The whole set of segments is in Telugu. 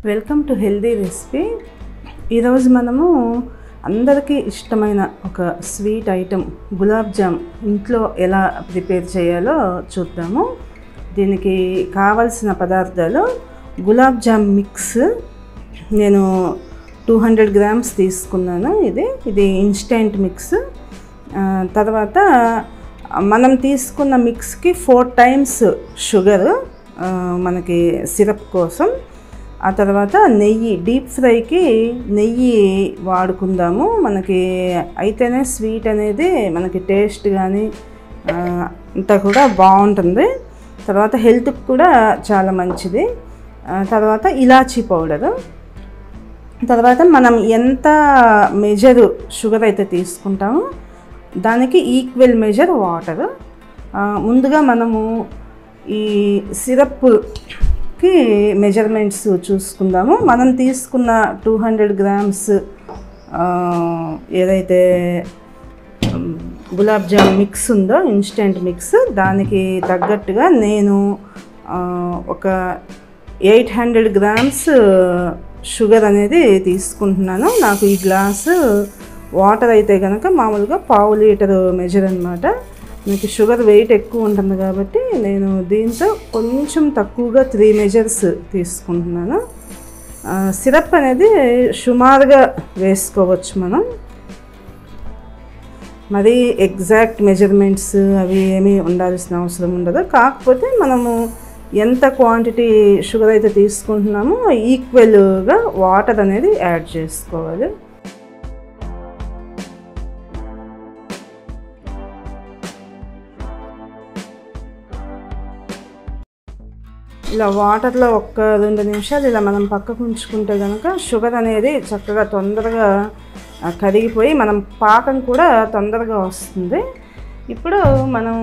Welcome to healthy recipe. ఈరోజు మనము అందరికీ ఇష్టమైన ఒక స్వీట్ ఐటెం గులాబ్ జామ్ ఇంట్లో ఎలా ప్రిపేర్ చేయాలో చూద్దాము. దీనికి కావలసిన పదార్థాలు గులాబ్ జామ్ మిక్స్. నేను 200 గ్రామ్స్ తీసుకున్నాను. ఇది ఇన్స్టెంట్ మిక్స్. తర్వాత మనం తీసుకున్న మిక్స్కి 4 టైమ్స్ షుగర్ మనకి సిరప్ కోసం. ఆ తర్వాత నెయ్యి, డీప్ ఫ్రైకి నెయ్యి వాడుకుందాము. మనకి అయితేనే స్వీట్ అనేది మనకి టేస్ట్ కానీ అంతా కూడా బాగుంటుంది. తర్వాత హెల్త్కి కూడా చాలా మంచిది. తర్వాత ఇలాచీ పౌడరు. తర్వాత మనం ఎంత మెజర్ షుగర్ అయితే తీసుకుంటామో దానికి ఈక్వల్ మెజర్ వాటర్. ముందుగా మనము ఈ సిరప్కి మెజర్మెంట్స్ చూసుకుందాము. మనం తీసుకున్న 200 గ్రామ్స్ ఏదైతే గులాబ్ జామ్ మిక్స్ ఉందో, ఇన్స్టెంట్ మిక్స్, దానికి తగ్గట్టుగా నేను ఒక 800 గ్రామ్స్ షుగర్ అనేది తీసుకుంటున్నాను. నాకు ఈ గ్లాసు వాటర్ అయితే కనుక మామూలుగా 1/2 లీటర్ మెజర్ అనమాట. మీకు షుగర్ వెయిట్ ఎక్కువ ఉంటుంది కాబట్టి నేను దీంతో కొంచెం తక్కువగా 3 మెజర్స్ తీసుకుంటున్నాను. సిరప్ అనేది సుమారుగా వేసుకోవచ్చు మనం. మరి ఎగ్జాక్ట్ మెజర్మెంట్స్ అవి ఏమీ ఉండాల్సిన అవసరం ఉండదు. కాకపోతే మనము ఎంత క్వాంటిటీ షుగర్ అయితే తీసుకుంటున్నామో ఈక్వల్గా వాటర్ అనేది యాడ్ చేసుకోవాలి. ఇలా వాటర్లో 1-2 నిమిషాలు ఇలా మనం పక్కకు ఉంచుకుంటే కనుక షుగర్ అనేది చక్కగా తొందరగా కరిగిపోయి మనం పాకం కూడా తొందరగా వస్తుంది. ఇప్పుడు మనం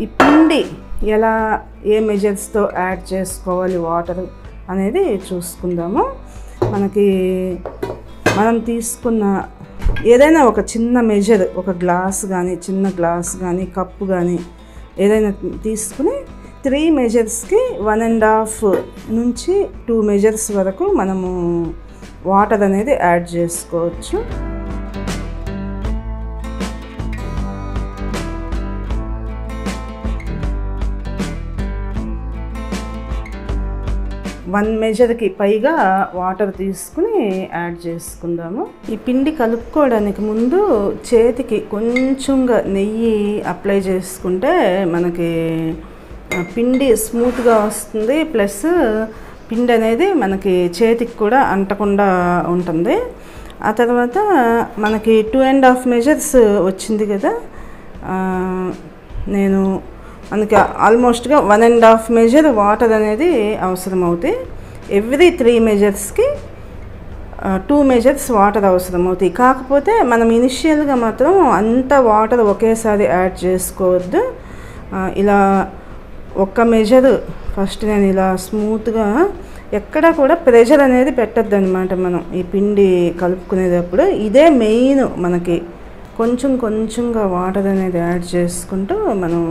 ఈ పిండి ఎలా ఏ మెజర్స్తో యాడ్ చేసుకోవాలి వాటర్ అనేది చూసుకుందాము. మనం తీసుకున్న ఏదైనా ఒక చిన్న మెజర్, ఒక గ్లాస్ కానీ, చిన్న గ్లాస్ కానీ, కప్పు కానీ ఏదైనా తీసుకుని 3 మెజర్స్కి 1.5 నుంచి 2 మెజర్స్ వరకు మనము వాటర్ అనేది యాడ్ చేసుకోవచ్చు. వన్ మెజర్కి పైగా వాటర్ తీసుకుని యాడ్ చేసుకుందాము. ఈ పిండి కలుపుకోవడానికి ముందు చేతికి కొంచెంగా నెయ్యి అప్లై చేసుకుంటే మనకి పిండి స్మూత్గా వస్తుంది. ప్లస్ పిండి అనేది మనకి చేతికి కూడా అంటకుండా ఉంటుంది. ఆ తర్వాత మనకి 2.5 మెజర్స్ వచ్చింది కదా, మనకి ఆల్మోస్ట్గా 1.5 మెజర్ వాటర్ అనేది అవసరం అవుతాయి. ఎవ్రీ 3 మెజర్స్కి 2 మెజర్స్ వాటర్ అవసరం అవుతాయి. కాకపోతే మనం ఇనిషియల్గా మాత్రం అంత వాటర్ ఒకేసారి యాడ్ చేసుకోవద్దు. ఇలా 1 మెజర్ ఫస్ట్ నేను ఇలా స్మూత్గా, ఎక్కడ కూడా ప్రెషర్ అనేది పెట్టద్దు అనమాట. మనం ఈ పిండి కలుపుకునేటప్పుడు ఇదే మెయిన్. మనకి కొంచెంగా వాటర్ అనేది యాడ్ చేసుకుంటూ మనం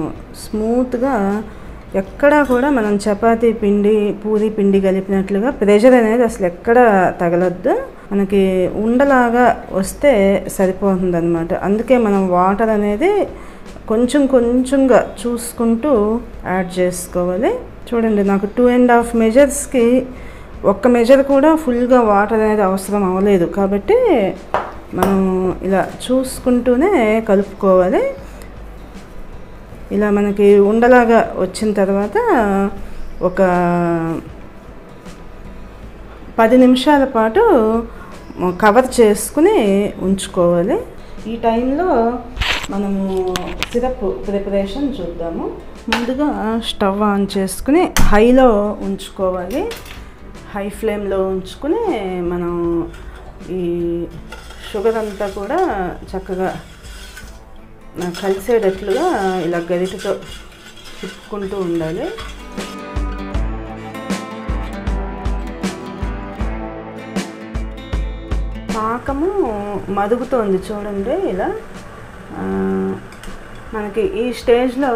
స్మూత్గా, ఎక్కడా కూడా మనం చపాతీ పిండి, పూరీ పిండి కలిపినట్లుగా ప్రెషర్ అనేది అసలు ఎక్కడ తగలద్దు. మనకి ఉండలాగా వస్తే సరిపోతుంది అనమాట. అందుకే మనం వాటర్ అనేది కొంచెంగా చూసుకుంటూ యాడ్ చేసుకోవాలి. చూడండి, నాకు 2.5 మెజర్స్కి 1 మెజర్ కూడా ఫుల్గా వాటర్ అనేది అవసరం అవ్వలేదు. కాబట్టి మనం ఇలా చూసుకుంటూనే కలుపుకోవాలి. ఇలా మనకి ఉండలాగా వచ్చిన తర్వాత ఒక 10 నిమిషాల పాటు కవర్ చేసుకుని ఉంచుకోవాలి. ఈ టైంలో మనము సిరప్ ప్రిపరేషన్ చూద్దాము. ముందుగా స్టవ్ ఆన్ చేసుకుని హైలో ఉంచుకోవాలి. హై ఫ్లేమ్లో ఉంచుకుని మనం ఈ షుగర్ అంతా కూడా చక్కగా కలిసేటట్లుగా ఇలా గరిటెతో తిప్పుకుంటూ ఉండాలి. పాకము మరుగుతోంది చూడండి. ఇలా మనకి ఈ స్టేజ్లో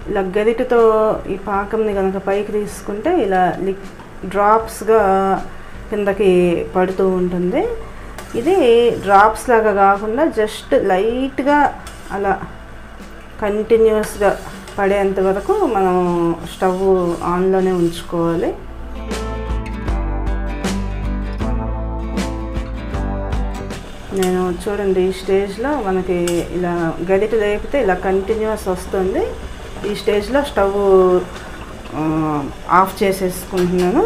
ఇలా గరిటెతో ఈ పాకంని కనుక పైకి తీసుకుంటే ఇలా డ్రాప్స్గా కిందకి పడుతూ ఉంటుంది. ఇది డ్రాప్స్ లాగా కాకుండా జస్ట్ లైట్గా అలా కంటిన్యూస్గా పడేంత వరకు మనం స్టవ్ ఆన్లోనే ఉంచుకోవాలి. నేను చూడండి ఈ స్టేజ్లో మనకి ఇలా గరిటె లేపితే ఇలా కంటిన్యూస్ వస్తుంది. ఈ స్టేజ్లో స్టవ్ ఆఫ్ చేసేసుకుంటున్నాను.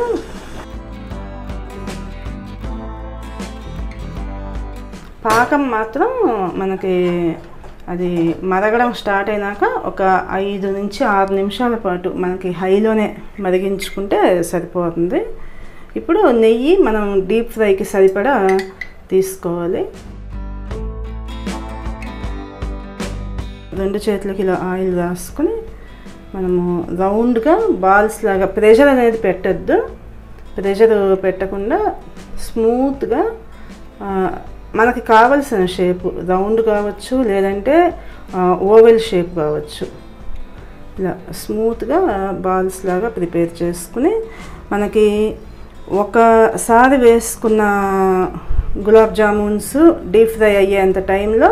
పాకం మాత్రం మనకి అది మరగడం స్టార్ట్ అయినాక ఒక 5 నుంచి 6 నిమిషాల పాటు మనకి హైలోనే మరిగించుకుంటే సరిపోతుంది. ఇప్పుడు నెయ్యి మనం డీప్ ఫ్రైకి సరిపడా తీసుకోవాలి. 2 చేతులకి ఇలా ఆయిల్ రాసుకొని మనము రౌండ్గా బాల్స్ లాగా, ప్రెషర్ అనేది పెట్టద్దు, ప్రెషర్ పెట్టకుండా స్మూత్గా మనకి కావలసిన షేపు, రౌండ్ కావచ్చు లేదంటే ఓవెల్ షేప్ కావచ్చు, ఇలా స్మూత్గా బాల్స్ లాగా ప్రిపేర్ చేసుకుని మనకి ఒకసారి వేసుకున్న గులాబ్ జామున్స్ డీప్ ఫ్రై అయ్యేంత టైంలో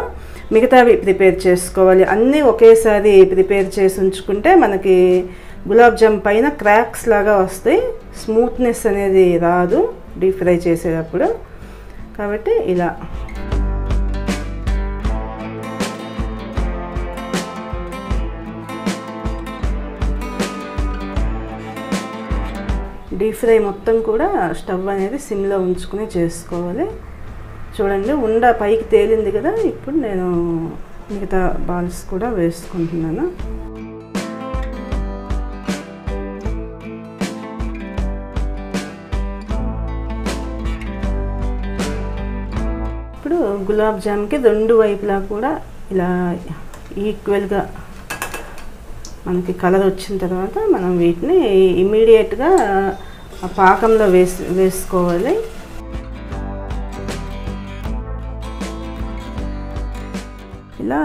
మిగతావి ప్రిపేర్ చేసుకోవాలి. అన్నీ ఒకేసారి ప్రిపేర్ చేసి ఉంచుకుంటే మనకి గులాబ్ జామ్ పైన క్రాక్స్ లాగా వస్తాయి, స్మూత్నెస్ అనేది రాదు డీప్ ఫ్రై చేసేటప్పుడు. కాబట్టి ఇలా డీప్ ఫ్రై మొత్తం కూడా స్టవ్ అనేది సిమ్లో ఉంచుకుని చేసుకోవాలి. చూడండి ఉండ పైకి తేలింది కదా, ఇప్పుడు నేను మిగతా బాల్స్ కూడా వేసుకుంటున్నాను. ఇప్పుడు గులాబ్ జామ్కి 2 వైపులా కూడా ఇలా ఈక్వల్గా మనకి కలర్ వచ్చిన తర్వాత మనం వీటిని ఇమీడియట్గా పాకంలో వేసుకోవాలి. ఇలా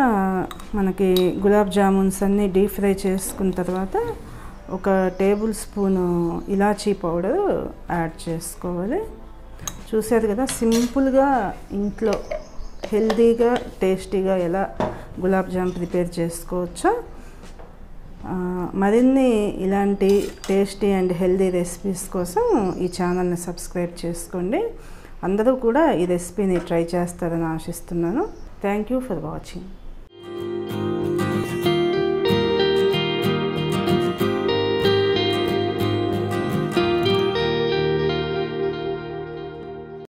మనకి గులాబ్ జామున్స్ అన్నీ డీప్ ఫ్రై చేసుకున్న తర్వాత ఒక టేబుల్ స్పూను ఇలాచీ పౌడర్ యాడ్ చేసుకోవాలి. చూసారు కదా, సింపుల్గా ఇంట్లో హెల్తీగా టేస్టీగా ఎలా గులాబ్ జామ్ ప్రిపేర్ చేసుకోవచ్చో. మరిన్ని ఇలాంటి టేస్టీ అండ్ హెల్తీ రెసిపీస్ కోసం ఈ ఛానల్ని సబ్స్క్రైబ్ చేసుకోండి. అందరూ కూడా ఈ రెసిపీని ట్రై చేస్తారని ఆశిస్తున్నాను. Thank you for watching.